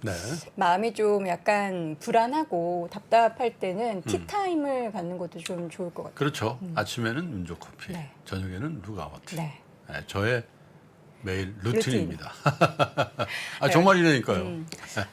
네. 마음이 좀 약간 불안하고 답답할 때는 티타임을 갖는 것도 좀 좋을 것 같아요. 그렇죠. 아침에는 운조 커피, 네. 저녁에는 루가워티. 네. 네, 저의 매일 루틴입니다. 아, 네. 정말 이러니까요.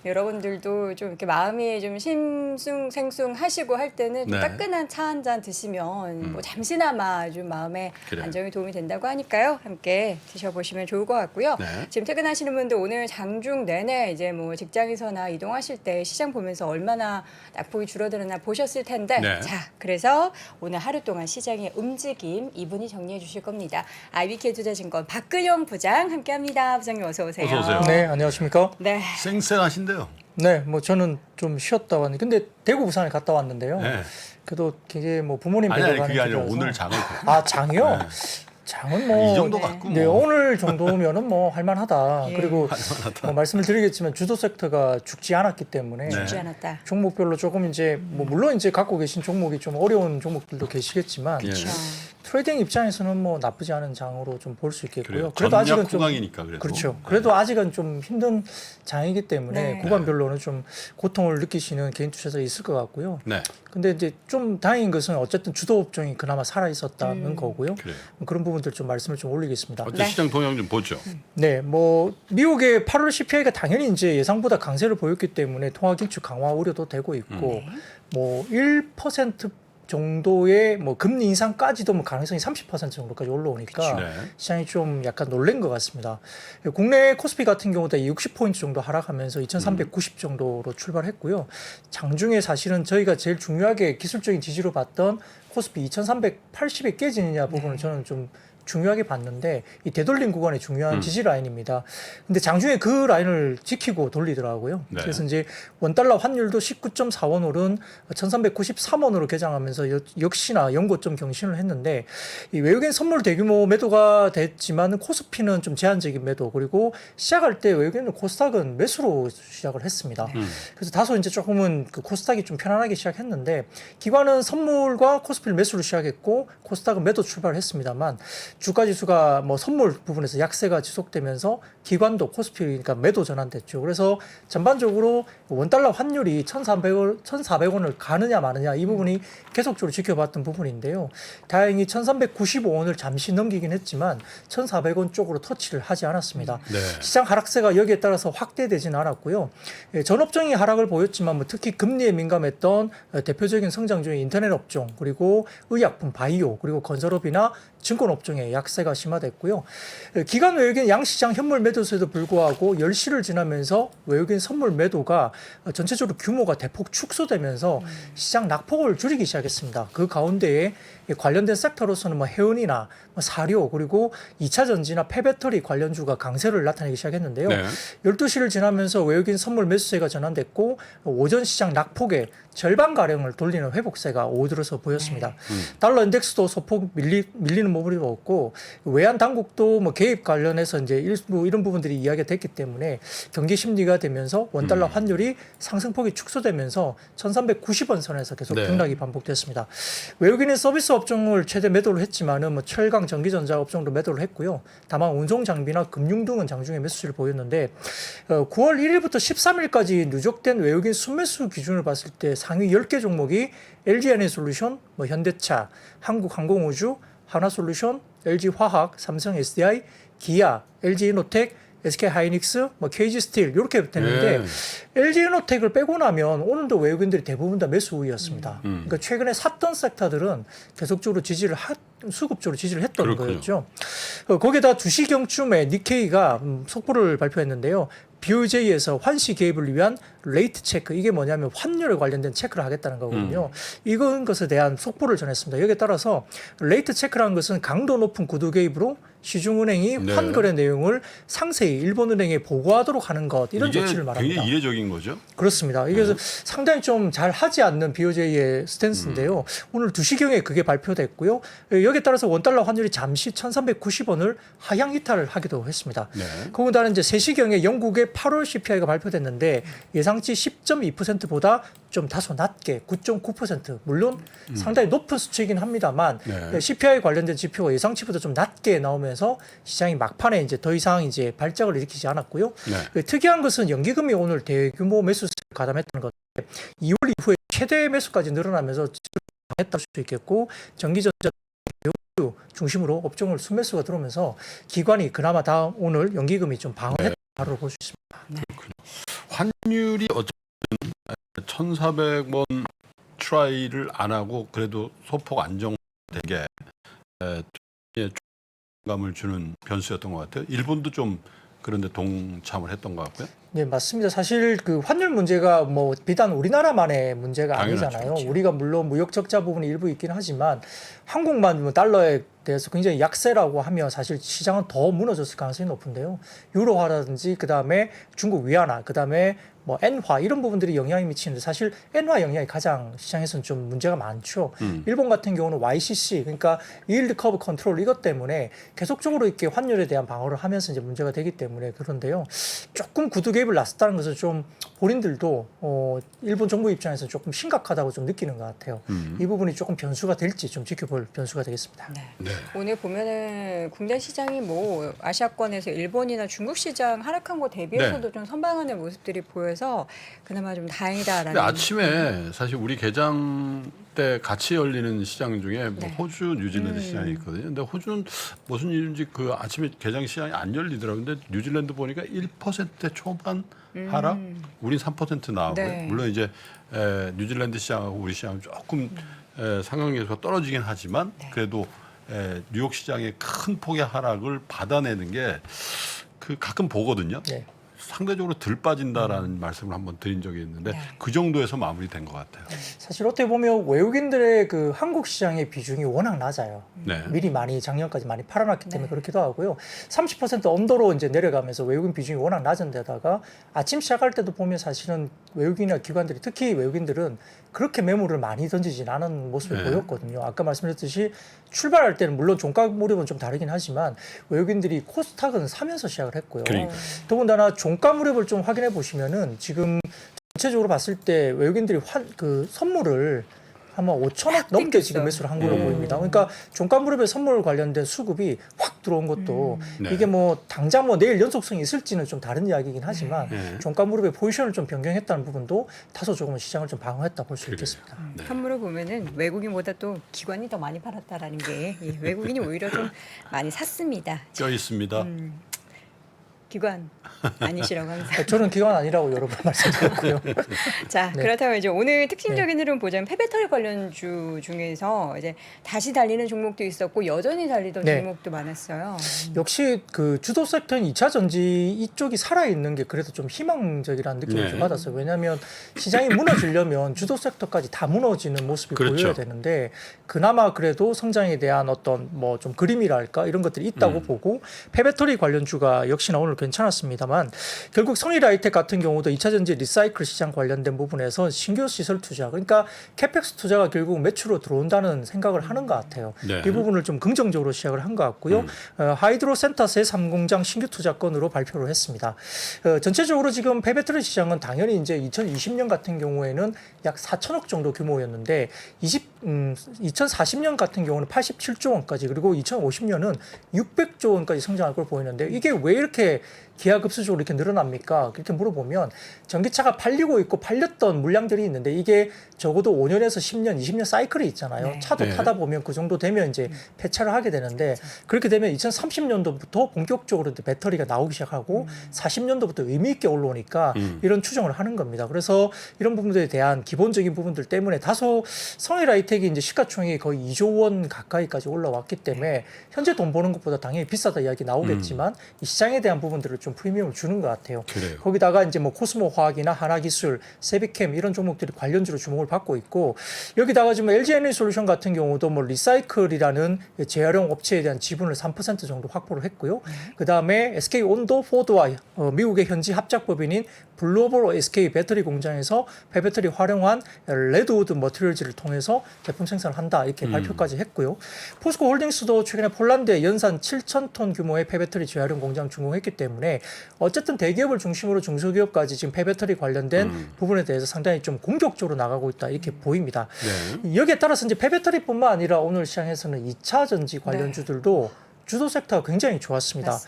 여러분들도 좀 이렇게 마음이 좀 심숭생숭하시고 할 때는 좀 네. 따끈한 차 한 잔 드시면 뭐 잠시나마 좀 마음에 그래요. 안정이 도움이 된다고 하니까요. 함께 드셔보시면 좋을 것 같고요. 네. 지금 퇴근하시는 분들 오늘 장중 내내 이제 뭐 직장에서나 이동하실 때 시장 보면서 얼마나 낙폭이 줄어드나 보셨을 텐데 네. 자, 그래서 오늘 하루 동안 시장의 움직임 이분이 정리해 주실 겁니다. IBK 투자증권 박근영 부장 함께합니다. 부장님 어서 오세요. 어서 오세요. 네, 안녕하십니까? 네. 쌩쌩하신데요. 네, 뭐 저는 좀 쉬었다 왔는데, 근데 대구 부산에 갔다 왔는데요. 네. 그래도 굉장히 뭐 부모님 아니, 뵈러 가는 그게 아니라 길이라서. 오늘 장을. 아, 장이요? 네. 장은 뭐 이 정도 네. 갖고 네, 뭐. 오늘 정도면은 뭐 할만하다. 예. 그리고 뭐 말씀을 드리겠지만 주도 섹터가 죽지 않았기 때문에 네. 죽지 않았다. 종목별로 조금 이제 뭐 물론 이제 갖고 계신 종목이 좀 어려운 종목들도 계시겠지만 예. 그렇죠. 트레이딩 입장에서는 뭐 나쁘지 않은 장으로 좀 볼 수 있겠고요. 그래요. 전략 구강이니까 그래도. 그렇죠. 그래도 아직은 좀 힘든 장이기 때문에 네. 구간별로는 좀 고통을 느끼시는 개인 투자자 있을 것 같고요. 네. 근데 이제 좀 다행인 것은 어쨌든 주도 업종이 그나마 살아 있었다는 거고요. 그래요. 그런 부분들 좀 말씀을 좀 올리겠습니다. 어째 네. 시장 동향 좀 보죠. 네, 뭐 미국의 8월 CPI가 당연히 이제 예상보다 강세를 보였기 때문에 통화 긴축 강화 우려도 되고 있고 뭐 1% 정도의 뭐 금리 인상까지도 뭐 가능성이 30% 정도까지 올라오니까 네. 시장이 좀 약간 놀란 것 같습니다. 국내 코스피 같은 경우도 60포인트 정도 하락하면서 2390 정도로 출발했고요. 장중에 사실은 저희가 제일 중요하게 기술적인 지지로 봤던 코스피 2380에 깨지느냐 부분을 저는 좀 중요하게 봤는데 이 되돌림 구간이 중요한 지지 라인입니다. 근데 장중에 그 라인을 지키고 돌리더라고요. 네. 그래서 이제 원달러 환율도 19.4원 오른 1393원으로 개장하면서 역시나 연고점 경신을 했는데 이 외국인 선물 대규모 매도가 됐지만 코스피는 좀 제한적인 매도 그리고 시작할 때 외국인 코스닥은 매수로 시작을 했습니다. 그래서 다소 이제 조금은 그 코스닥이 좀 편안하게 시작했는데 기관은 선물과 코스피를 매수로 시작했고 코스닥은 매도 출발을 했습니다만 주가지수가 뭐 선물 부분에서 약세가 지속되면서 기관도 코스피 그러니까 매도 전환됐죠. 그래서 전반적으로 원달러 환율이 1,400원을 가느냐 마느냐 이 부분이 계속적으로 지켜봤던 부분인데요. 다행히 1,395원을 잠시 넘기긴 했지만 1,400원 쪽으로 터치를 하지 않았습니다. 네. 시장 하락세가 여기에 따라서 확대되지는 않았고요. 전 업종이 하락을 보였지만 뭐 특히 금리에 민감했던 대표적인 성장주의 인터넷 업종 그리고 의약품, 바이오 그리고 건설업이나 증권 업종의 약세가 심화됐고요. 기관 외국인 양시장 현물 매도세에도 불구하고 10시를 지나면서 외국인 선물 매도가 전체적으로 규모가 대폭 축소되면서 시장 낙폭을 줄이기 시작했습니다. 그 가운데에 관련된 섹터로서는 뭐 해운이나 뭐 사료 그리고 2차 전지나 폐배터리 관련주가 강세를 나타내기 시작했는데요. 네. 12시를 지나면서 외국인 선물 매수세가 전환됐고 오전 시장 낙폭의 절반가량을 돌리는 회복세가 오후 들어서 보였습니다. 달러 인덱스도 소폭 밀리는 모습이 보였고 외환 당국도 뭐 개입 관련해서 이제 일부 이런 부분들이 이야기가 됐기 때문에 경기 심리가 되면서 원달러 환율이 상승폭이 축소되면서 1390원 선에서 계속 네. 등락이 반복됐습니다. 외국인은 서비스 업종을 최대 매도를 했지만은 뭐 철강, 전기전자 업종도 매도를 했고요. 다만 운송 장비나 금융 등은 장중에 매수를 보였는데 9월 1일부터 13일까지 누적된 외국인 순매수 기준을 봤을 때 상위 10개 종목이 LG에너지솔루션, 뭐 현대차, 한국항공우주, 하나솔루션, LG화학, 삼성 SDI, 기아, LG이노텍, SK하이닉스, 뭐 KG스틸 이렇게 됐는데 LG이노텍을 빼고 나면 오늘도 외국인들이 대부분 다 매수 우위였습니다. 그러니까 최근에 샀던 섹터들은 계속적으로 수급적으로 지지를 했던 그렇군요. 거였죠. 거기에다 주식경춤의 니케이가 속보를 발표했는데요. BOJ에서 환시 개입을 위한 레이트 체크 이게 뭐냐면 환율에 관련된 체크를 하겠다는 거거든요. 이건 것에 대한 속보를 전했습니다. 여기에 따라서 레이트 체크라는 것은 강도 높은 구두 개입으로 시중은행이 네. 환거래 내용을 상세히 일본은행에 보고하도록 하는 것 이런 이게 조치를 말합니다. 굉장히 이례적인 거죠. 그렇습니다. 이게 상당히 좀 잘 하지 않는 BOJ의 스탠스인데요. 오늘 2시경에 그게 발표됐고요. 여기에 따라서 원달러 환율이 잠시 1390원을 하향 이탈을 하기도 했습니다. 네. 더군다나 이제 3시경에 영국의 8월 CPI가 발표됐는데 예상치 10.2%보다 좀 다소 낮게 9.9%. 물론 상당히 높은 수치이긴 합니다만 네. CPI 관련된 지표가 예상치보다 좀 낮게 나오면서 시장이 막판에 이제 더 이상 이제 발작을 일으키지 않았고요. 네. 특이한 것은 연기금이 오늘 대규모 매수세를 가담했다는 건데 2월 이후에 최대 매수까지 늘어나면서 했다 수 있겠고 전기전자 중심으로 업종을 순매수가 들어오면서 기관이 그나마 다음 오늘 연기금이 좀 방어했다고 바로 볼 수 있습니다. 환율이 어쨌든 1,400원 트라이를 안 하고 그래도 소폭 안정된 게 감을 주는 변수였던 것 같아요. 일본도 좀 그런데 동참을 했던 것 같고요. 네, 맞습니다. 사실 그 환율 문제가 뭐 비단 우리나라만의 문제가 당연하죠, 아니잖아요. 그렇죠. 우리가 물론 무역 적자 부분이 일부 있긴 하지만 한국만 뭐 달러에 대해서 굉장히 약세라고 하면 사실 시장은 더 무너졌을 가능성이 높은데요. 유로화라든지 그다음에 중국 위안화, 그다음에 뭐 엔화 이런 부분들이 영향이 미치는데 사실 엔화 영향이 가장 시장에서는 좀 문제가 많죠. 일본 같은 경우는 YCC 그러니까 yield curve control 이것 때문에 계속적으로 이렇게 환율에 대한 방어를 하면서 이제 문제가 되기 때문에 그런데요. 조금 구두개입을 났었다는 것을 좀 본인들도 일본 정부 입장에서 조금 심각하다고 좀 느끼는 것 같아요. 이 부분이 조금 변수가 될지 좀 지켜볼 변수가 되겠습니다. 네. 네. 오늘 보면은 국내 시장이 뭐 아시아권에서 일본이나 중국 시장 하락한 거 대비해서도 좀 선방하는 모습들이 보여서 그나마 좀 다행이다라는. 근데 아침에 사실 우리 개장 때 같이 열리는 시장 중에 뭐 네. 호주, 뉴질랜드 시장이 있거든요. 근데 호주는 무슨 일인지 그 아침에 개장 시장이 안 열리더라고요. 근데 뉴질랜드 보니까 1% 초반 하락, 우린 3% 나오고 네. 물론 이제 뉴질랜드 시장하고 우리 시장은 조금 상황에서 떨어지긴 하지만 그래도 뉴욕 시장의 큰 폭의 하락을 받아내는 게 그 가끔 보거든요. 네. 상대적으로 덜 빠진다라는 말씀을 한번 드린 적이 있는데 네. 그 정도에서 마무리된 것 같아요. 사실 어떻게 보면 외국인들의 그 한국 시장의 비중이 워낙 낮아요. 네. 미리 많이 작년까지 많이 팔아놨기 때문에 네. 그렇기도 하고요. 30% 언더로 이제 내려가면서 외국인 비중이 워낙 낮은 데다가 아침 시작할 때도 보면 사실은 외국인이나 기관들이 특히 외국인들은 그렇게 매물을 많이 던지진 않은 모습을 네. 보였거든요. 아까 말씀드렸듯이 출발할 때는 물론 종가 무렵은 좀 다르긴 하지만 외국인들이 코스닥은 사면서 시작을 했고요. 그러니까. 더군다나 종가 무렵을 좀 확인해 보시면은 지금 전체적으로 봤을 때 외국인들이 그 선물을 아마 5천억 넘게 땡겼어요. 지금 매수를 한 걸로 보입니다. 그러니까 종가 무렵에 선물 관련된 수급이 확 들어온 것도 네. 이게 뭐 당장 뭐 내일 연속성이 있을지는 좀 다른 이야기이긴 하지만 네. 종가 무렵에 포지션을 좀 변경했다는 부분도 다소 조금 시장을 좀 방어했다 볼 수 있겠습니다. 네. 선물을 보면은 외국인보다 또 기관이 더 많이 팔았다라는 게 외국인이 오히려 좀 많이 샀습니다. 껴 있습니다. 기관 아니시라고 항상. 저는 기관 아니라고 여러 번 말씀드렸고요. 자, 네. 그렇다면 이제 오늘 특징적인 흐름 보자면 폐배터리 관련주 중에서 이제 다시 달리는 종목도 있었고 여전히 달리던 네. 종목도 많았어요. 역시 그 주도 섹터인 2차 전지 이쪽이 살아있는 게 그래도 좀 희망적이라는 느낌을 네. 좀 받았어요. 왜냐하면 시장이 무너지려면 주도 섹터까지 다 무너지는 모습이 그렇죠. 보여야 되는데 그나마 그래도 성장에 대한 어떤 뭐 좀 그림이랄까 이런 것들이 있다고 보고 폐배터리 관련주가 역시나 오늘 괜찮았습니다만 결국 성일하이텍 같은 경우도 2차 전지 리사이클 시장 관련된 부분에서 신규 시설 투자 그러니까 캐펙스 투자가 결국 매출로 들어온다는 생각을 하는 것 같아요. 네. 이 부분을 좀 긍정적으로 시작을 한 것 같고요. 하이드로 센터 새3공장 신규 투자건으로 발표를 했습니다. 전체적으로 지금 폐배터리 시장은 당연히 이제 2020년 같은 경우에는 약 4천억 정도 규모였는데 2040년 같은 경우는 87조 원까지 그리고 2050년은 600조 원까지 성장할 걸 보이는데 이게 왜 이렇게 기하급수적으로 이렇게 늘어납니까? 그렇게 물어보면 전기차가 팔리고 있고 팔렸던 물량들이 있는데 이게 적어도 5년에서 10년, 20년 사이클이 있잖아요. 네. 차도 네. 타다 보면 그 정도 되면 이제 폐차를 하게 되는데 그렇게 되면 2030년도부터 본격적으로 배터리가 나오기 시작하고 40년도부터 의미 있게 올라오니까 이런 추정을 하는 겁니다. 그래서 이런 부분들에 대한 기본적인 부분들 때문에 다소 성일하이텍이 이제 시가총액이 거의 2조 원 가까이까지 올라왔기 때문에 현재 돈 버는 것보다 당연히 비싸다 이야기 나오겠지만 이 시장에 대한 부분들을 좀 프리미엄을 주는 것 같아요. 그래요. 거기다가 이제 뭐 코스모 화학이나 하나기술, 세비캠 이런 종목들이 관련주로 주목을 받고 있고 여기다가 지금 LG에너지솔루션 같은 경우도 뭐 리사이클이라는 재활용 업체에 대한 지분을 3% 정도 확보를 했고요. 그 다음에 SK 온도, 포드와 미국의 현지 합작법인인 블루오버 SK 배터리 공장에서 폐배터리 활용한 레드우드 머티리얼즈를 통해서 제품 생산을 한다 이렇게 발표까지 했고요. 포스코 홀딩스도 최근에 폴란드에 연산 7,000톤 규모의 폐배터리 재활용 공장 준공했기 때문에 어쨌든 대기업을 중심으로 중소기업까지 지금 폐배터리 관련된 부분에 대해서 상당히 좀 공격적으로 나가고 있다 이렇게 보입니다. 네. 여기에 따라서 이제 폐배터리뿐만 아니라 오늘 시장에서는 2차 전지 관련주들도 주도 섹터가 굉장히 좋았습니다.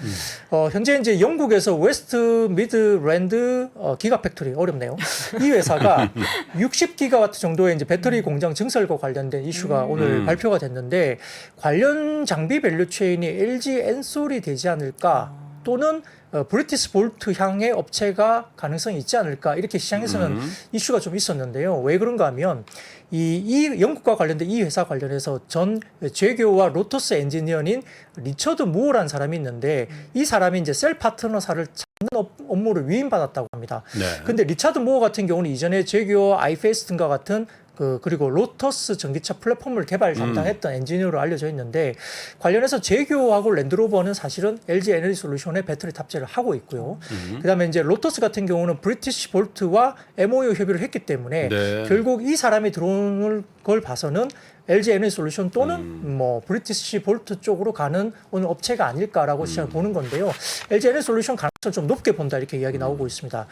현재 이제 영국에서 웨스트 미드랜드 기가 팩토리 어렵네요. 이 회사가 60기가와트 정도의 이제 배터리 공장 증설과 관련된 이슈가 오늘 발표가 됐는데 관련 장비 밸류 체인이 LG 엔솔이 되지 않을까 또는 브리티스 볼트 향의 업체가 가능성이 있지 않을까 이렇게 시장에서는 이슈가 좀 있었는데요. 왜 그런가 하면 이 영국과 관련된 이 회사 관련해서 전 제교와 로터스 엔지니어인 리처드 무어라는 사람이 있는데 이 사람이 이제 셀 파트너사를 찾는 업무를 위임받았다고 합니다. 네. 근데 리차드 무어 같은 경우는 이전에 제교와 아이페스트과 같은 그리고 로터스 전기차 플랫폼을 개발 담당했던 엔지니어로 알려져 있는데 관련해서 제교하고 랜드로버는 사실은 LG 에너지 솔루션에 배터리 탑재를 하고 있고요. 그다음에 이제 로터스 같은 경우는 브리티시 볼트와 MOU 협의를 했기 때문에 네. 결국 이 사람이 들어오는 걸 봐서는 LG 에너지 솔루션 또는 뭐 브리티시 볼트 쪽으로 가는 오늘 업체가 아닐까라고 시장을 보는 건데요. LG 에너지 솔루션 가능성을 좀 높게 본다 이렇게 이야기 나오고 있습니다.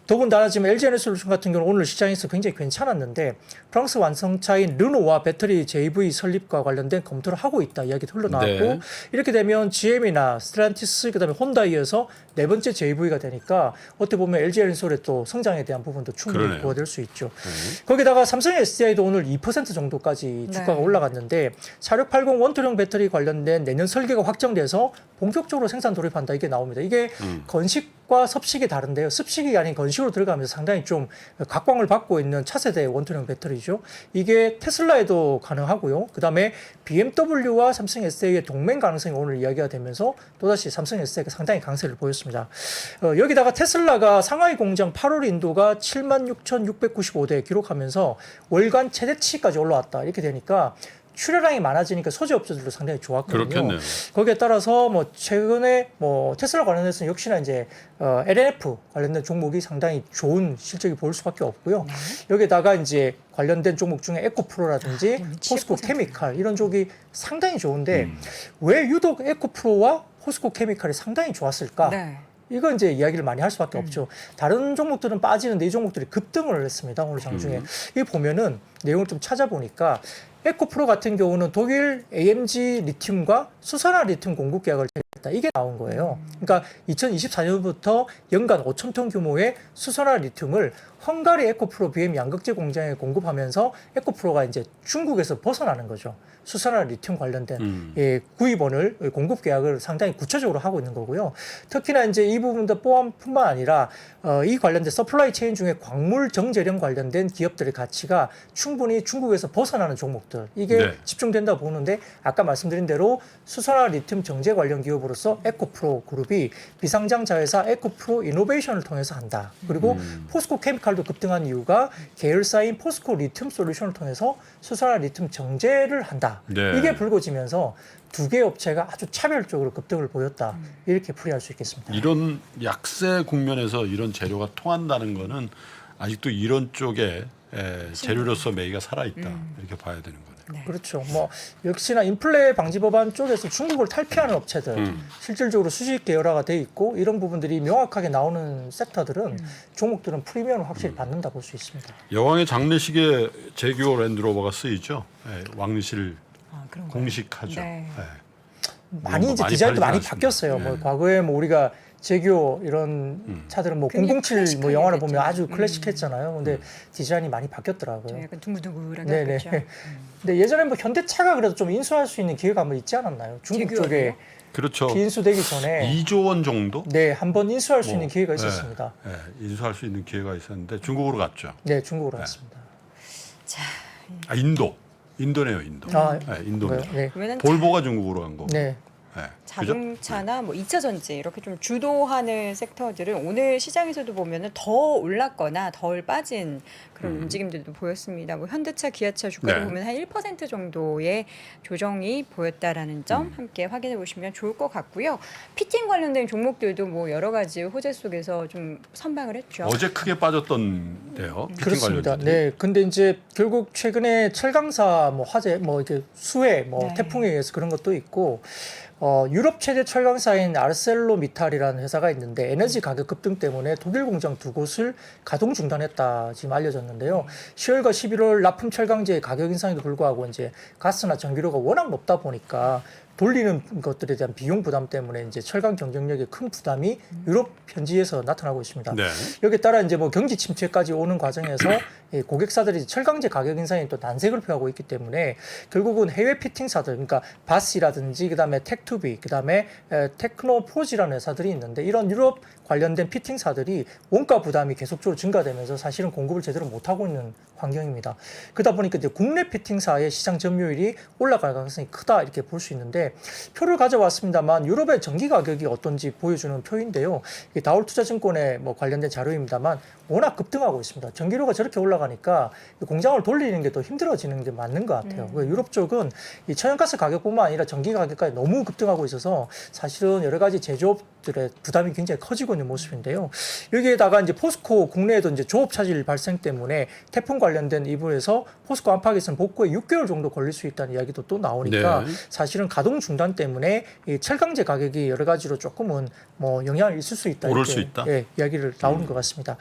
더군다나 지금 LG 에너지 솔루션 같은 경우는 오늘 시장에서 굉장히 괜찮았는데 프랑스 완성차인 르노와 배터리 JV 설립과 관련된 검토를 하고 있다 이야기도 흘러나왔고 네. 이렇게 되면 GM이나 스텔란티스 그다음에 혼다에 이어서 네 번째 JV가 되니까 어떻게 보면 LG 에너지솔의 또 성장에 대한 부분도 충분히 그러네요. 부어될 수 있죠. 거기다가 삼성 SDI도 오늘 2% 정도까지 주가가 올라갔는데 4680 원투령 배터리 관련된 내년 설계가 확정돼서 본격적으로 생산 돌입한다 이게 나옵니다. 이게 건식과 섭식이 다른데요. 습식이 아닌 건식으로 들어가면서 상당히 좀 각광을 받고 있는 차세대 원투령 배터리죠. 이게 테슬라에도 가능하고요. 그다음에 BMW와 삼성 SDI의 동맹 가능성이 오늘 이야기가 되면서 또다시 삼성 SDI가 상당히 강세를 보였습니다. 여기다가 테슬라가 상하이 공장 8월 인도가 76,695대 기록하면서 월간 최대치까지 올라왔다 이렇게 되니까 출하량이 많아지니까 소재 업체들도 상당히 좋았거든요. 그렇겠네요. 거기에 따라서 뭐 최근에 뭐 테슬라 관련해서는 역시나 이제 LNF 관련된 종목이 상당히 좋은 실적이 보일 수밖에 없고요. 여기다가 이제 관련된 종목 중에 에코프로라든지 포스코 케미칼 이런 쪽이 상당히 좋은데 왜 유독 에코프로와 포스코 케미칼이 상당히 좋았을까? 네. 이거 이제 이야기를 많이 할 수밖에 없죠. 다른 종목들은 빠지는데 이 종목들이 급등을 했습니다. 오늘 장중에. 이 보면은 내용을 좀 찾아보니까 에코프로 같은 경우는 독일 AMG 리튬과 수산화 리튬 공급 계약을 했다. 이게 나온 거예요. 그러니까 2024년부터 연간 5,000톤 규모의 수산화 리튬을 헝가리 에코프로 BM 양극재 공장에 공급하면서 에코프로가 이제 중국에서 벗어나는 거죠. 수산화 리튬 관련된 구입원을 공급 계약을 상당히 구체적으로 하고 있는 거고요. 특히나 이제 이 부분도 포함뿐만 아니라 이 관련된 서플라이 체인 중에 광물 정제령 관련된 기업들의 가치가 충분히 중국에서 벗어나는 종목들 이게 네. 집중된다 보는데 아까 말씀드린 대로 수산화 리튬 정제 관련 기업으로서 에코프로 그룹이 비상장 자회사 에코프로 이노베이션을 통해서 한다. 그리고 포스코 케미칼도 급등한 이유가 계열사인 포스코 리튬 솔루션을 통해서 수산화 리튬 정제를 한다. 네. 이게 불거지면서 두 개의 업체가 아주 차별적으로 급등을 보였다. 이렇게 풀이할 수 있겠습니다. 이런 약세 국면에서 이런 재료가 통한다는 거는 아직도 이런 쪽에 재료로서 매기가 살아있다. 이렇게 봐야 되는 거네요. 네. 그렇죠. 뭐 역시나 인플레 방지 법안 쪽에서 중국을 탈피하는 업체들 실질적으로 수직 계열화가 돼 있고 이런 부분들이 명확하게 나오는 섹터들은 종목들은 프리미엄을 확실히 받는다 볼 수 있습니다. 여왕의 장례식에 제규어 랜드로버가 쓰이죠. 왕실 그런 거예요. 공식하죠. 네. 많이 뭐 이제 많이 디자인도 많이 팔리지 바뀌었어요. 않습니다. 뭐 과거에 뭐 우리가 제규어 이런 차들은 뭐 굉장히 007 뭐 영화를 보면 클래식하게 아주 됐죠. 클래식했잖아요. 근데 디자인이 많이 좀 바뀌었더라고요. 약간 둥글둥글하게 네네. 그렇죠. 근데 예전에 뭐 현대차가 그래도 좀 인수할 수 있는 기회가 한번 있지 않았나요? 중국 제규어를요? 쪽에 그렇죠. 비인수되기 전에 2조 원 정도 네, 한번 인수할 수 뭐, 있는 기회가 네. 있었습니다. 인수할 수 있는 기회가 있었는데 중국으로 갔죠. 네, 중국으로 갔습니다. 자, 인도네요, 인도. 아, 인도. 네. 그러면은 볼보가 중국으로 간 거고. 네. 네. 그죠? 자동차나 뭐 2차 전지 이렇게 좀 주도하는 섹터들은 오늘 시장에서도 보면은 더 올랐거나 덜 빠진 그런 움직임들도 보였습니다. 뭐 현대차, 기아차 주가도 네. 보면 한 1% 정도의 조정이 보였다라는 점 함께 확인해 보시면 좋을 것 같고요. 피팅 관련된 종목들도 뭐 여러 가지 호재 속에서 좀 선방을 했죠. 어제 크게 빠졌던데요. 피팅 그렇습니다. 관련주들이. 네, 근데 이제 결국 최근에 철강사 뭐 화재, 뭐 이렇게 수해, 뭐 네. 태풍에 의해서 그런 것도 있고. 유럽 최대 철강사인 아르셀로미탈이라는 회사가 있는데 에너지 가격 급등 때문에 독일 공장 두 곳을 가동 중단했다 지금 알려졌는데요. 10월과 11월 납품 철강제 가격 인상에도 불구하고 이제 가스나 전기료가 워낙 높다 보니까 돌리는 것들에 대한 비용 부담 때문에 이제 철강 경쟁력에 큰 부담이 유럽 현지에서 나타나고 있습니다. 네. 여기에 따라 이제 뭐 경기 침체까지 오는 과정에서 이 고객사들이 철강제 가격 인상에 또 난색을 표하고 있기 때문에 결국은 해외 피팅사들, 그러니까 바스라든지 그다음에 텍투비, 그다음에 테크노포지라는 회사들이 있는데 이런 유럽 관련된 피팅사들이 원가 부담이 계속적으로 증가되면서 사실은 공급을 제대로 못 하고 있는 환경입니다. 그러다 보니까 이제 국내 피팅사의 시장 점유율이 올라갈 가능성이 크다 이렇게 볼 수 있는데 표를 가져왔습니다만 유럽의 전기 가격이 어떤지 보여주는 표인데요. 이게 다올투자증권에 뭐 관련된 자료입니다만 워낙 급등하고 있습니다. 전기료가 저렇게 올라가니까 공장을 돌리는 게 더 힘들어지는 게 맞는 것 같아요. 유럽 쪽은 이 천연가스 가격뿐만 아니라 전기 가격까지 너무 급등하고 있어서 사실은 여러 가지 제조업들의 부담이 굉장히 커지고 있는 모습인데요. 여기에다가 이제 포스코 국내에도 이제 조업 차질 발생 때문에 태풍 관련된 이부에서 포스코 안팎에서는 복구에 6개월 정도 걸릴 수 있다는 이야기도 또 나오니까 네. 사실은 가동 중단 때문에 이 철강제 가격이 여러 가지로 조금은 뭐 영향이 있을 수 있다. 오를 이렇게, 수 있다? 예, 이야기를 나오는 것 같습니다.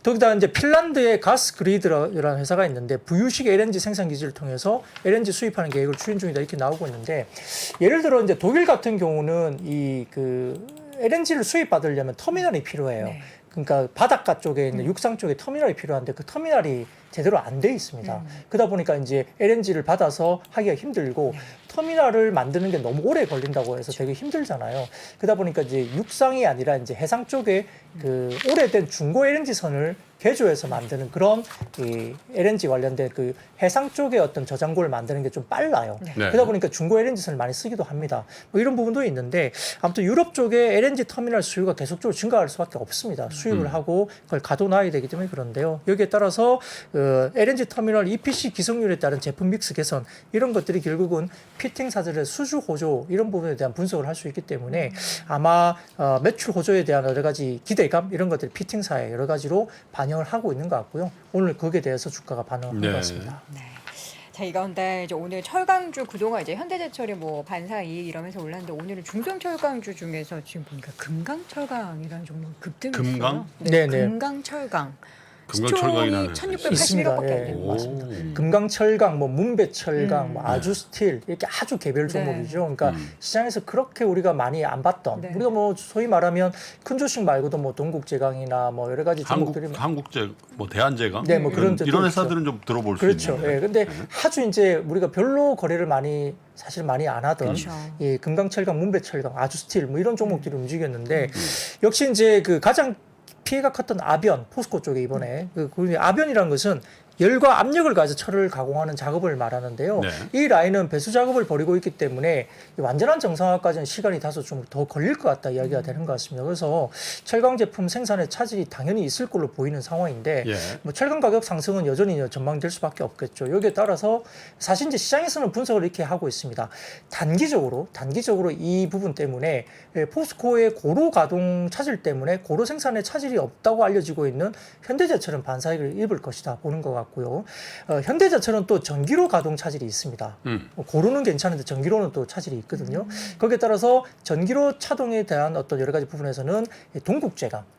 더기다 이제 핀란드의 가스 그리드라는 회사가 있는데 부유식 LNG 생산 기지를 통해서 LNG 수입하는 계획을 추진 중이다 이렇게 나오고 있는데 예를 들어 이제 독일 같은 경우는 이 그 LNG를 수입받으려면 터미널이 필요해요. 네. 그러니까 바닷가 쪽에 있는 육상 쪽에 터미널이 필요한데 그 터미널이 제대로 안 돼 있습니다. 그러다 보니까 이제 LNG를 받아서 하기가 힘들고 터미널을 만드는 게 너무 오래 걸린다고 해서 되게 힘들잖아요. 그러다 보니까 이제 육상이 아니라 이제 해상 쪽에 그 오래된 중고 LNG 선을 개조해서 만드는 그런 이 LNG 관련된 그 해상 쪽의 어떤 저장고를 만드는 게 좀 빨라요. 네. 그러다 보니까 중고 LNG 선을 많이 쓰기도 합니다. 뭐 이런 부분도 있는데 아무튼 유럽 쪽에 LNG 터미널 수요가 계속적으로 증가할 수밖에 없습니다. 수입을 하고 그걸 가둬놔야 되기 때문에 그런데요. 여기에 따라서 LNG 터미널 EPC 기성률에 따른 제품 믹스 개선 이런 것들이 결국은 피팅사들의 수주 호조 이런 부분에 대한 분석을 할 수 있기 때문에 아마 매출 호조에 대한 여러 가지 기대감 이런 것들이 피팅사에 여러 가지로 반영을 하고 있는 것 같고요. 오늘 거기에 대해서 주가가 반응한 네. 것 같습니다. 네. 자, 이 가운데 이제 오늘 철강주 그동안 이제 현대제철이 뭐 반사 이익 이러면서 올랐는데 오늘은 중소철강주 중에서 지금 보니까 금강철강이라는 종목이 급등했어요. 금강? 네, 네. 금강철강. 금강철강이라는 시총이 있습니다. 1681억밖에 안 예, 되는 거 맞습니다. 오. 금강철강, 뭐 문배철강, 뭐 아주스틸 이렇게 아주 개별 네. 종목이죠. 그러니까 시장에서 그렇게 우리가 많이 안 봤던 네. 우리가 뭐 소위 말하면 큰 조식 말고도 뭐 동국제강이나 뭐 여러 가지 종목들이 한국제 뭐 대한제강 네, 뭐 그런 데도 이런 있죠. 회사들은 좀 들어볼 수 그렇죠. 있는데. 예. 근데 아주 이제 우리가 별로 거래를 사실 많이 안 하던 그렇죠. 이 금강철강, 문배철강, 아주스틸 뭐 이런 종목들이 움직였는데 역시 이제 그 가장 피해가 컸던 아변, 포스코 쪽에 이번에 그 아변이라는 것은 열과 압력을 가해서 철을 가공하는 작업을 말하는데요. 네. 이 라인은 배수 작업을 벌이고 있기 때문에 완전한 정상화까지는 시간이 다소 좀 더 걸릴 것 같다 이야기가 되는 것 같습니다. 그래서 철강 제품 생산에 차질이 당연히 있을 걸로 보이는 상황인데 예. 뭐 철강 가격 상승은 여전히 전망될 수밖에 없겠죠. 여기에 따라서 사실 이제 시장에서는 분석을 이렇게 하고 있습니다. 단기적으로 이 부분 때문에 포스코의 고로 가동 차질 때문에 고로 생산에 차질이 없다고 알려지고 있는 현대제철은 반사익을 입을 것이다 보는 것 같고요. 현대제철은 또 전기로 가동 차질이 있습니다. 고로는 괜찮은데 전기로는 또 차질이 있거든요. 거기에 따라서 전기로 차동에 대한 어떤 여러 가지 부분에서는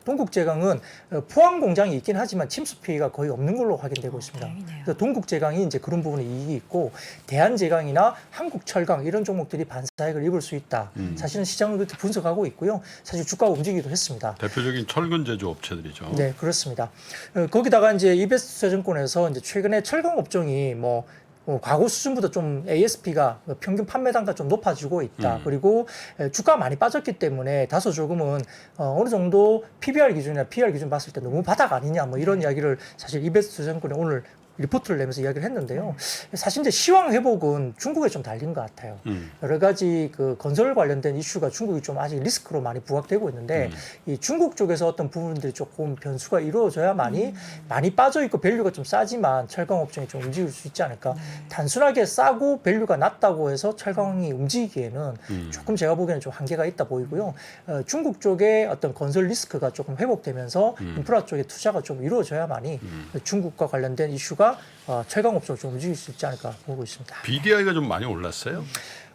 동국제강은 포항 공장이 있긴 하지만 침수 피해가 거의 없는 걸로 확인되고 있습니다. 다행이네요. 그래서 동국제강이 이제 그런 부분에 이익이 있고 대한제강이나 한국철강 이런 종목들이 반사익을 입을 수 있다. 사실은 시장을 그렇게 분석하고 있고요. 사실 주가가 움직이기도 했습니다. 대표적인 철근 제조 업체들이죠. 네, 그렇습니다. 거기다가 이제 이베스트증권에서 이제 최근에 철강 업종이 과거 수준보다 좀 ASP가 평균 판매 단가 좀 높아지고 있다. 그리고 주가가 많이 빠졌기 때문에 다소 조금은 어느 정도 PBR 기준이나 PR 기준 봤을 때 너무 바닥 아니냐 뭐 이런 이야기를 사실 이베스트증권에 오늘 리포트를 내면서 이야기를 했는데요. 사실 이제 시황 회복은 중국에 좀 달린 것 같아요. 여러 가지 그 건설 관련된 이슈가 중국이 좀 아직 리스크로 많이 부각되고 있는데 이 중국 쪽에서 어떤 부분들이 조금 변수가 이루어져야만이 많이 빠져 있고 밸류가 좀 싸지만 철강 업종이 좀 움직일 수 있지 않을까. 단순하게 싸고 밸류가 낮다고 해서 철강이 움직이기에는 조금 제가 보기에는 좀 한계가 있다 보이고요. 중국 쪽에 어떤 건설 리스크가 조금 회복되면서 인프라 쪽에 투자가 좀 이루어져야만이 중국과 관련된 이슈가 철강 업종을 좀 움직일 수 있지 않을까 보고 있습니다. BDI가 좀 많이 올랐어요.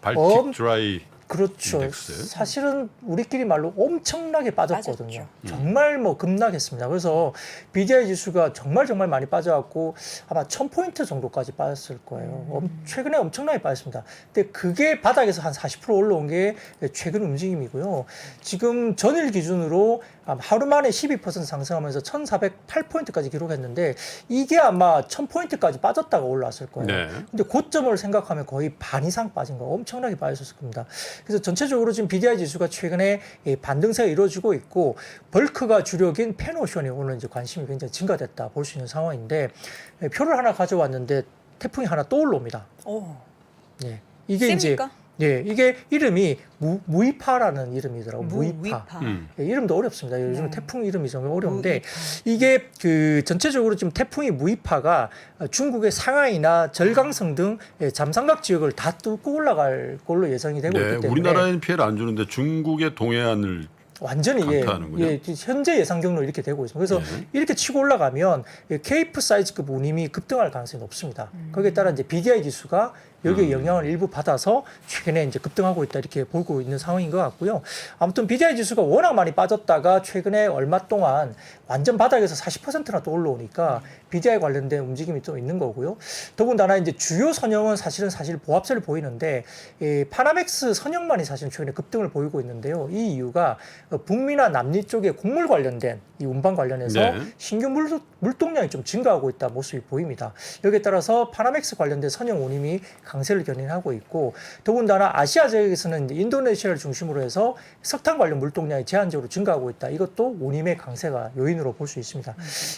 발틱 드라이 그렇죠. 인덱스. 사실은 우리끼리 말로 엄청나게 빠졌거든요. 빠졌죠. 정말 뭐 급락했습니다. 그래서 BDI 지수가 정말 많이 빠져갖고 아마 1000포인트 정도까지 빠졌을 거예요. 최근에 엄청나게 빠졌습니다. 근데 그게 바닥에서 한 40% 올라온 게 최근 움직임이고요. 지금 전일 기준으로 하루 만에 12% 상승하면서 1408포인트까지 기록했는데 이게 아마 1000포인트까지 빠졌다가 올라왔을 거예요. 네. 근데 고점을 생각하면 거의 반 이상 빠진 거 엄청나게 빠졌을 겁니다. 그래서 전체적으로 지금 BDI 지수가 최근에 반등세가 이루어지고 있고 벌크가 주력인 펜오션이 오늘 이제 관심이 굉장히 증가됐다 볼 수 있는 상황인데 표를 하나 가져왔는데 태풍이 하나 또 올라옵니다. 오, 예. 이게 셉니까? 이제 이게 이름이 무이파라는 이름이더라고요. 무이파. 예, 이름도 어렵습니다. 요즘 태풍 이름이 좀 어려운데 무이파. 이게 그 전체적으로 지금 태풍이 무이파가 중국의 상하이나 절강성 등 잠삼각 지역을 다 뚫고 올라갈 걸로 예상이 되고 네, 있기 때문에 우리나라에는 피해를 안 주는데 중국의 동해안을 완전히 강타하는군요. 현재 예상 경로 이렇게 되고 있습니다. 그래서 네. 이렇게 치고 올라가면 케이프 사이즈급 운임이 급등할 가능성이 높습니다. 거기에 따라 이제 BDI 지수가 여기에 영향을 일부 받아서 최근에 이제 급등하고 있다 이렇게 보고 있는 상황인 것 같고요. 아무튼 BDI 지수가 워낙 많이 빠졌다가 최근에 얼마 동안 완전 바닥에서 40%나 또 올라오니까 BDI 관련된 움직임이 또 있는 거고요. 더군다나 이제 주요 선형은 사실 보합세를 보이는데 파나맥스 선형만이 사실 최근에 급등을 보이고 있는데요. 이 이유가 북미나 남미 쪽에 곡물 관련된 이 운반 관련해서 네. 신규 물동량이 좀 증가하고 있다 모습이 보입니다. 여기에 따라서 파나맥스 관련된 선형 운임이 강세를 견인하고 있고 더군다나 아시아 지역에서는 이제 인도네시아를 중심으로 해서 석탄 관련 물동량이 제한적으로 증가하고 있다. 이것도 운임의 강세가 요인으로 볼 수 있습니다.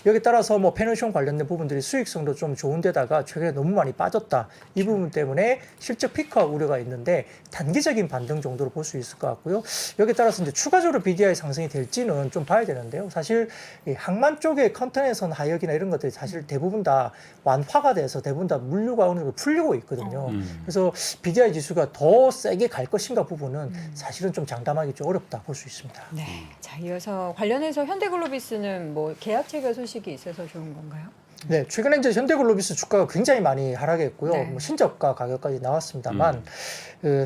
여기에 따라서 뭐 페노션 관련된 부분들이 수익성도 좀 좋은데다가 최근에 너무 많이 빠졌다. 이 부분 때문에 실적 피크와 우려가 있는데 단기적인 반등 정도로 볼 수 있을 것 같고요. 여기에 따라서 이제 추가적으로 BDI 상승이 될지는 좀 봐야 되는데요. 사실 이 항만 쪽의 컨테이너선 하역이나 이런 것들이 사실 대부분 다 완화가 돼서 대부분 다 물류가 어느 정도 풀리고 있거든요. 그래서 BDI 지수가 더 세게 갈 것인가 부분은 사실은 좀 장담하기 좀 어렵다 볼 수 있습니다. 네. 자, 이어서 관련해서 현대글로비스는 뭐 계약 체결 소식이 있어서 좋은 건가요? 네, 최근에 이제 현대글로비스 주가가 굉장히 많이 하락했고요. 네. 뭐 신저가 가격까지 나왔습니다만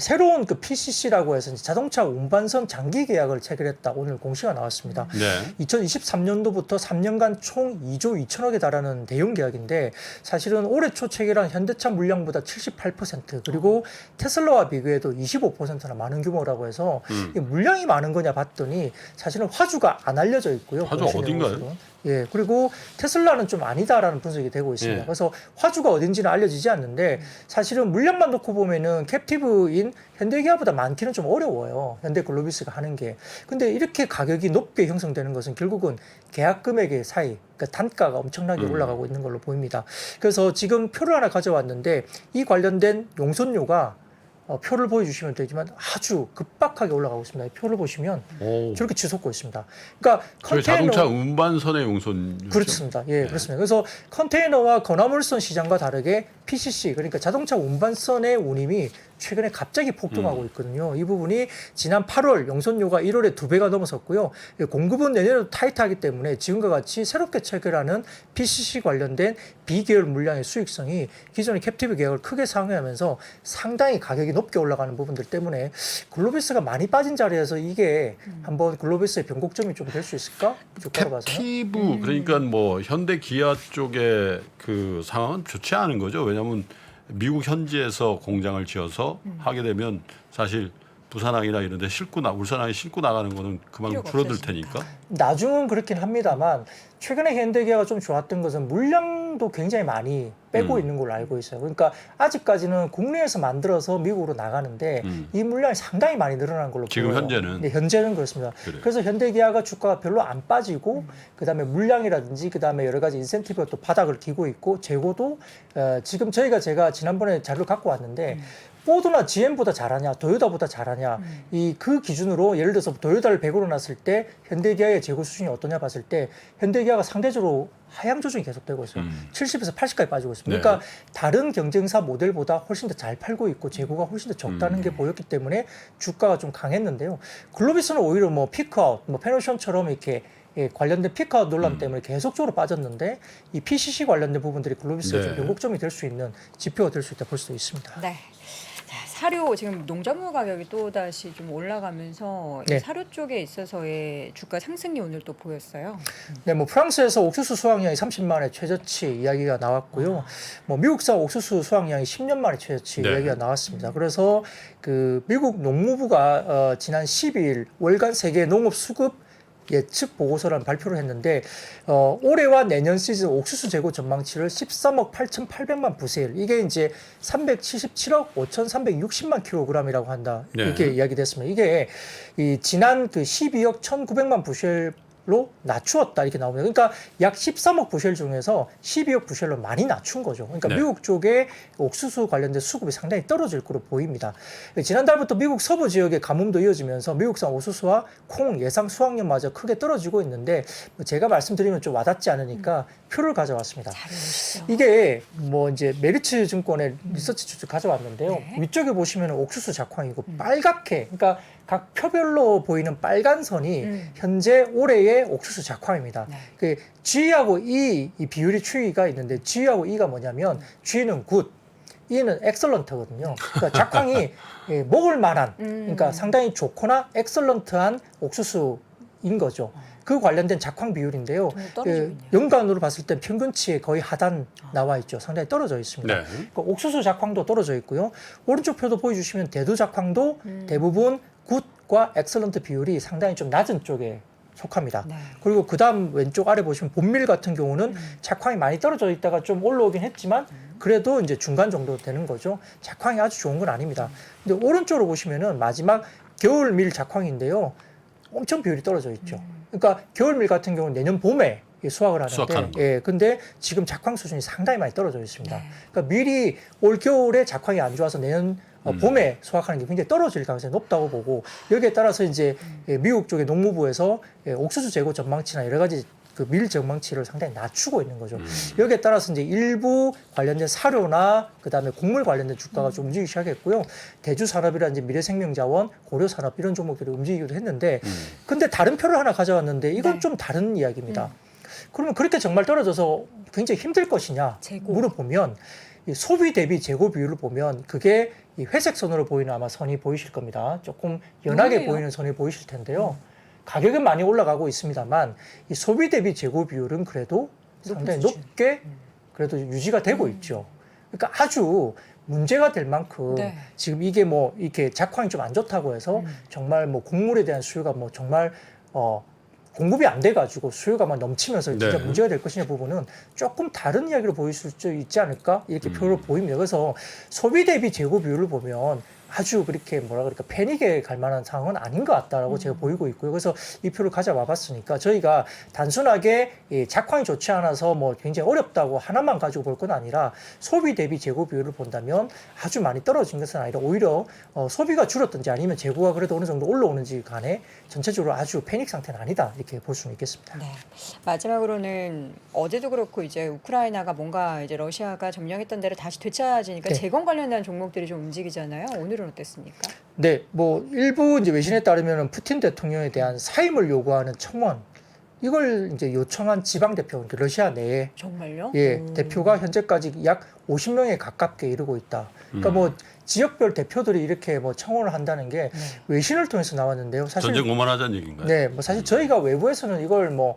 새로운 그 PCC라고 해서 이제 자동차 운반선 장기 계약을 체결했다. 오늘 공시가 나왔습니다. 네. 2023년도부터 3년간 총 2조 2천억에 달하는 대형 계약인데 사실은 올해 초 체결한 현대차 물량보다 78% 그리고 테슬라와 비교해도 25%나 많은 규모라고 해서 이 물량이 많은 거냐 봤더니 사실은 화주가 안 알려져 있고요. 화주 공시 어딘가요? 내용으로는. 예, 그리고 테슬라는 좀 아니다라는 분석이 되고 있습니다. 예. 그래서 화주가 어딘지는 알려지지 않는데 사실은 물량만 놓고 보면은 캡티브인 현대기아보다 많기는 좀 어려워요. 현대글로비스가 하는 게. 근데 이렇게 가격이 높게 형성되는 것은 결국은 계약 금액의 사이, 그러니까 단가가 엄청나게 올라가고 있는 걸로 보입니다. 그래서 지금 표를 하나 가져왔는데 이 관련된 용선료가 표를 보여주시면 되지만 아주 급박하게 올라가고 있습니다. 표를 보시면 오. 저렇게 치솟고 있습니다. 그러니까 저희 자동차 운반선의 용선 그렇습니다. 예, 그렇습니다. 그래서 컨테이너와 건화물선 시장과 다르게 PCC 그러니까 자동차 운반선의 운임이 최근에 갑자기 폭등하고 있거든요. 이 부분이 지난 8월 용선료가 1월에 2배가 넘어섰고요. 공급은 내년에도 타이트하기 때문에 지금과 같이 새롭게 체결하는 PCC 관련된 B계열 물량의 수익성이 기존의 캡티브 계약을 크게 상회하면서 상당히 가격이 높게 올라가는 부분들 때문에 글로비스가 많이 빠진 자리에서 이게 한번 글로비스의 변곡점이 좀 될 수 있을까? 주가로 봐서는. 캡티브 그러니까 뭐 현대 기아 쪽의 그 상황은 좋지 않은 거죠. 왜냐하면 미국 현지에서 공장을 지어서 하게 되면 사실 부산항이나 이런 데 울산항에 싣고 나가는 거는 그만큼 필요가 줄어들 없어지니까. 테니까. 나중은 그렇긴 합니다만 최근에 현대기아가 좀 좋았던 것은 물량도 굉장히 많이 빼고 있는 걸로 알고 있어요. 그러니까 아직까지는 국내에서 만들어서 미국으로 나가는데 이 물량이 상당히 많이 늘어난 걸로 지금 보여요. 현재는? 네, 현재는 그렇습니다. 그래요. 그래서 현대기아가 주가가 별로 안 빠지고 그다음에 물량이라든지 그다음에 여러 가지 인센티브가 또 바닥을 기고 있고 재고도 지금 제가 지난번에 자료를 갖고 왔는데 포드나 GM보다 잘하냐, 도요타보다 잘하냐, 그 기준으로 예를 들어서 도요타를 100으로 놨을 때 현대기아의 재고 수준이 어떠냐 봤을 때 현대기아가 상대적으로 하향 조정이 계속되고 있어요. 70에서 80까지 빠지고 있습니다. 네. 그러니까 다른 경쟁사 모델보다 훨씬 더 잘 팔고 있고 재고가 훨씬 더 적다는 게 보였기 때문에 주가가 좀 강했는데요. 글로비스는 오히려 뭐 피크아웃, 뭐 페노션처럼 이렇게 관련된 피크아웃 논란 때문에 계속적으로 빠졌는데 이 PCC 관련된 부분들이 글로비스의 네. 좀 변곡점이 될 수 있는 지표가 될 수 있다 볼 수도 있습니다. 네. 자, 사료 지금 농작물 가격이 또 다시 좀 올라가면서 이 네. 사료 쪽에 있어서의 주가 상승이 오늘 또 보였어요. 네, 뭐 프랑스에서 옥수수 수확량이 30만 회 최저치 이야기가 나왔고요. 뭐 미국산 옥수수 수확량이 10년 만에 최저치 네. 이야기가 나왔습니다. 그래서 그 미국 농무부가 지난 12일 월간 세계 농업 수급 예측 보고서를 발표를 했는데 올해와 내년 시즌 옥수수 재고 전망치를 13억 8,800만 부세일 이게 이제 377억 5,360만 킬로그램이라고 한다 이렇게 네. 이야기됐습니다. 이게 이 지난 그 12억 1,900만 부셀 로 낮추었다 이렇게 나옵니다. 그러니까 약 13억 부셀 중에서 12억 부셀로 많이 낮춘 거죠. 그러니까 네. 미국 쪽에 옥수수 관련된 수급이 상당히 떨어질 것으로 보입니다. 지난달부터 미국 서부 지역의 가뭄도 이어지면서 미국산 옥수수와 콩 예상 수확량마저 크게 떨어지고 있는데 제가 말씀드리면 좀 와닿지 않으니까 표를 가져왔습니다. 잘 보시죠. 이게 뭐 이제 메리츠 증권의 리서치 추측 가져왔는데요. 네. 위쪽에 보시면 옥수수 작황이고 빨갛게 그러니까 각 표별로 보이는 빨간 선이 현재 올해의 옥수수 작황입니다. 네. 그 G하고 E 이 비율이 추이가 있는데 G하고 E가 뭐냐면 G는 굿, E는 엑설런트거든요. 그러니까 작황이 먹을 만한 그러니까 상당히 좋거나 엑설런트한 옥수수인 거죠. 그 관련된 작황 비율인데요. 좀 떨어지고 있네요. 연간으로 봤을 때 평균치에 거의 하단 나와 있죠. 상당히 떨어져 있습니다. 네. 그러니까 옥수수 작황도 떨어져 있고요. 오른쪽 표도 보여주시면 대두 작황도 대부분 굿과 엑설런트 비율이 상당히 좀 낮은 쪽에 속합니다. 네. 그리고 그다음 왼쪽 아래 보시면 본밀 같은 경우는 작황이 많이 떨어져 있다가 좀 올라오긴 했지만 그래도 이제 중간 정도 되는 거죠. 작황이 아주 좋은 건 아닙니다. 근데 오른쪽으로 보시면은 마지막 겨울밀 작황인데요. 엄청 비율이 떨어져 있죠. 그러니까 겨울밀 같은 경우는 내년 봄에 수확을 하는데, 수확하는 거. 근데 지금 작황 수준이 상당히 많이 떨어져 있습니다. 네. 그러니까 밀이 올 겨울에 작황이 안 좋아서 내년 봄에 수확하는 게 굉장히 떨어질 가능성이 높다고 보고 여기에 따라서 이제 미국 쪽의 농무부에서 옥수수 재고 전망치나 여러 가지 그 밀 전망치를 상당히 낮추고 있는 거죠. 여기에 따라서 이제 일부 관련된 사료나 그다음에 곡물 관련된 주가가 좀 움직이기 시작했고요. 대주산업이라든지 미래생명자원, 고려산업 이런 종목들이 움직이기도 했는데 근데 다른 표를 하나 가져왔는데 이건 네. 좀 다른 이야기입니다. 그러면 그렇게 정말 떨어져서 굉장히 힘들 것이냐 재고. 물어보면 이 소비 대비 재고 비율을 보면 그게 이 회색 선으로 보이는 아마 선이 보이실 겁니다. 조금 연하게 뭐예요? 보이는 선이 보이실 텐데요. 가격은 많이 올라가고 있습니다만 이 소비 대비 재고 비율은 그래도 상당히 수준. 높게 그래도 유지가 되고 있죠. 그러니까 아주 문제가 될 만큼 네. 지금 이게 뭐 이렇게 작황이 좀 안 좋다고 해서 정말 뭐 곡물에 대한 수요가 뭐 정말 공급이 안 돼가지고 수요가 막 넘치면서 진짜 네. 문제가 될 것이냐 부분은 조금 다른 이야기로 보일 수 있지 않을까 이렇게 표로 보입니다. 그래서 소비 대비 재고 비율을 보면 아주 그렇게 뭐라 그럴까 패닉에 갈 만한 상황은 아닌 것 같다라고 제가 보이고 있고요. 그래서 이 표를 가져와 봤으니까 저희가 단순하게 이 작황이 좋지 않아서 뭐 굉장히 어렵다고 하나만 가지고 볼 건 아니라 소비 대비 재고 비율을 본다면 아주 많이 떨어진 것은 아니라 오히려 소비가 줄었든지 아니면 재고가 그래도 어느 정도 올라오는지 간에 전체적으로 아주 패닉 상태는 아니다 이렇게 볼 수는 있겠습니다. 네. 마지막으로는 어제도 그렇고 이제 우크라이나가 뭔가 이제 러시아가 점령했던 데를 다시 되찾아지니까 네. 재건 관련된 종목들이 좀 움직이잖아요. 오늘은 어땠습니까? 네, 뭐 일부 이제 외신에 따르면 푸틴 대통령에 대한 사임을 요구하는 청원 이걸 이제 요청한 지방 대표, 그러니까 러시아 내에 정말요? 대표가 현재까지 약 50명에 가깝게 이르고 있다. 그러니까 뭐 지역별 대표들이 이렇게 뭐 청원을 한다는 게 외신을 통해서 나왔는데요. 사실 전쟁 오만하자는 얘기인가요? 네, 뭐 사실 저희가 외부에서는 이걸 뭐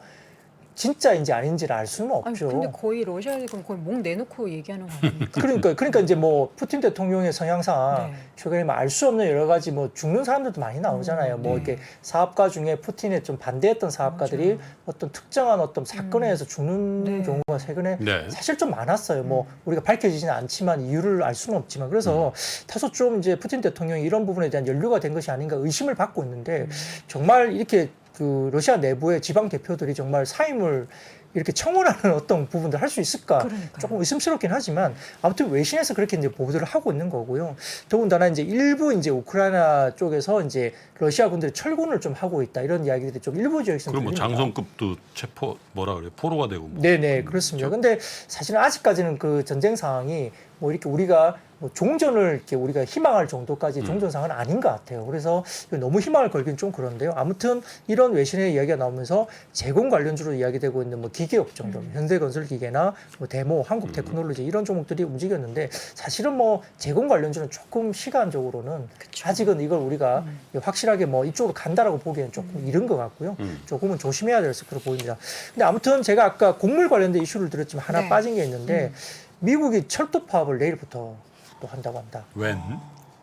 진짜인지 아닌지를 알 수는 아니, 없죠. 근데 거의 러시아에 그럼 거의 목 내놓고 얘기하는 거 아닙니까? 그러니까 이제 뭐 푸틴 대통령의 성향상 네. 최근에 뭐 알 수 없는 여러 가지 뭐 죽는 사람들도 많이 나오잖아요. 뭐 이렇게 사업가 중에 푸틴에 좀 반대했던 사업가들이 맞아요. 어떤 특정한 어떤 사건에 의해서 죽는 네. 경우가 최근에 네. 사실 좀 많았어요. 뭐 우리가 밝혀지지는 않지만 이유를 알 수는 없지만 그래서 다소 좀 이제 푸틴 대통령이 이런 부분에 대한 연루가 된 것이 아닌가 의심을 받고 있는데 정말 이렇게 그 러시아 내부의 지방 대표들이 정말 사임을 이렇게 청원하는 어떤 부분들 할 수 있을까 그러니까요. 조금 의심스럽긴 하지만 아무튼 외신에서 그렇게 이제 보도를 하고 있는 거고요. 더군다나 이제 일부 이제 우크라이나 쪽에서 이제 러시아 군들이 철군을 좀 하고 있다 이런 이야기들이 좀 일부 지역에서 그럼 뭐 들립니다. 장성급도 체포 뭐라 그래 포로가 되고 뭐. 네네 그렇습니다. 근데 사실은 아직까지는 그 전쟁 상황이 뭐 이렇게 우리가 뭐 종전을 이렇게 우리가 희망할 정도까지 종전 상황은 아닌 것 같아요. 그래서 너무 희망을 걸긴 좀 그런데요. 아무튼 이런 외신의 이야기가 나오면서 제공 관련주로 이야기되고 있는 뭐 기계업종들, 현대건설기계나 뭐 데모, 한국테크놀로지 이런 종목들이 움직였는데 사실은 뭐 제공 관련주는 조금 시간적으로는 그쵸. 아직은 이걸 우리가 확실하게 뭐 이쪽으로 간다라고 보기에는 조금 이른 것 같고요. 조금은 조심해야 될 것으로 보입니다. 근데 아무튼 제가 아까 곡물 관련된 이슈를 들었지만 하나 네. 빠진 게 있는데 미국이 철도 파업을 내일부터 또 한다고 합니다. 웬?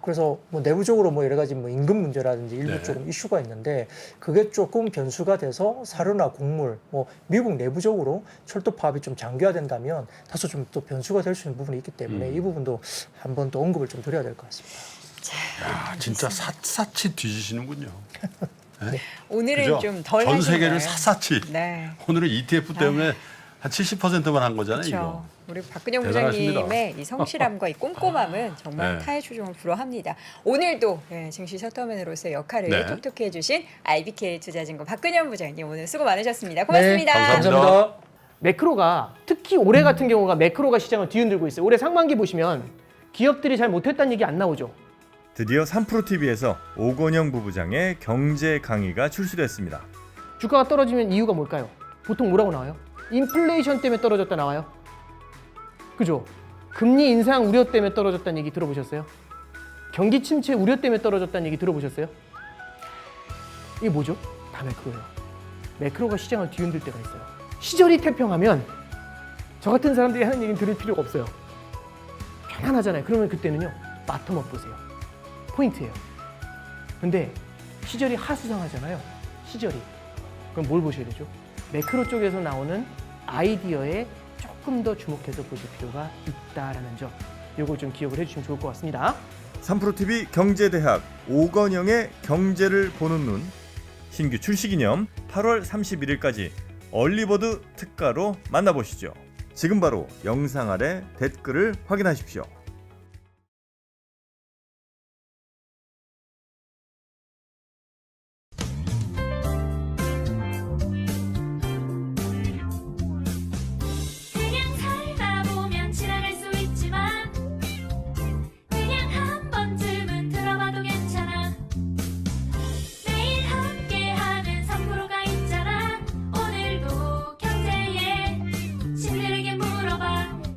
그래서 뭐 내부적으로 뭐 여러 가지 뭐 임금 문제라든지 일부 네. 조금 이슈가 있는데 그게 조금 변수가 돼서 사료나 곡물 뭐 미국 내부적으로 철도 파업이 좀 장기화된다면 다소 좀 또 변수가 될 수 있는 부분이 있기 때문에 이 부분도 한번 또 언급을 좀 드려야 될 것 같습니다. 야, 진짜 샅샅이 뒤지시는군요. 오늘은 그죠? 좀 덜 전 하신 세계를 거예요. 샅샅이. 네. 오늘은 ETF 때문에 한 70%만 한 거잖아요. 그렇죠. 이거. 우리 박근영 대단하십니다. 부장님의 이 성실함과 이 꼼꼼함은 정말 네. 타의 추종을 불허합니다. 오늘도 증시 셔터맨으로서의 역할을 네. 톡톡히 해주신 IBK 투자증권 박근영 부장님 오늘 수고 많으셨습니다. 고맙습니다. 네, 감사합니다. 감사합니다. 매크로가 특히 올해 같은 경우가 매크로가 시장을 뒤흔들고 있어요. 올해 상반기 보시면 기업들이 잘 못했다는 얘기 안 나오죠. 드디어 3프로TV에서 오건영 부부장의 경제 강의가 출시됐습니다. 주가가 떨어지면 이유가 뭘까요? 보통 뭐라고 나와요? 인플레이션 때문에 떨어졌다 나와요. 그죠? 금리 인상 우려 때문에 떨어졌다는 얘기 들어보셨어요? 경기 침체 우려 때문에 떨어졌다는 얘기 들어보셨어요? 이게 뭐죠? 다 매크로예요. 매크로가 시장을 뒤흔들 때가 있어요. 시절이 태평하면 저 같은 사람들이 하는 얘기는 들을 필요가 없어요. 편안하잖아요. 그러면 그때는요. 바텀업 보세요. 포인트예요. 근데 시절이 하수상하잖아요. 시절이. 그럼 뭘 보셔야 되죠? 매크로 쪽에서 나오는 아이디어에 조금 더 주목해서 보실 필요가 있다라는 점. 이걸 좀 기억을 해주시면 좋을 것 같습니다. 3프로TV 경제대학 오건영의 경제를 보는 눈 신규 출시 기념 8월 31일까지 얼리버드 특가로 만나보시죠. 지금 바로 영상 아래 댓글을 확인하십시오.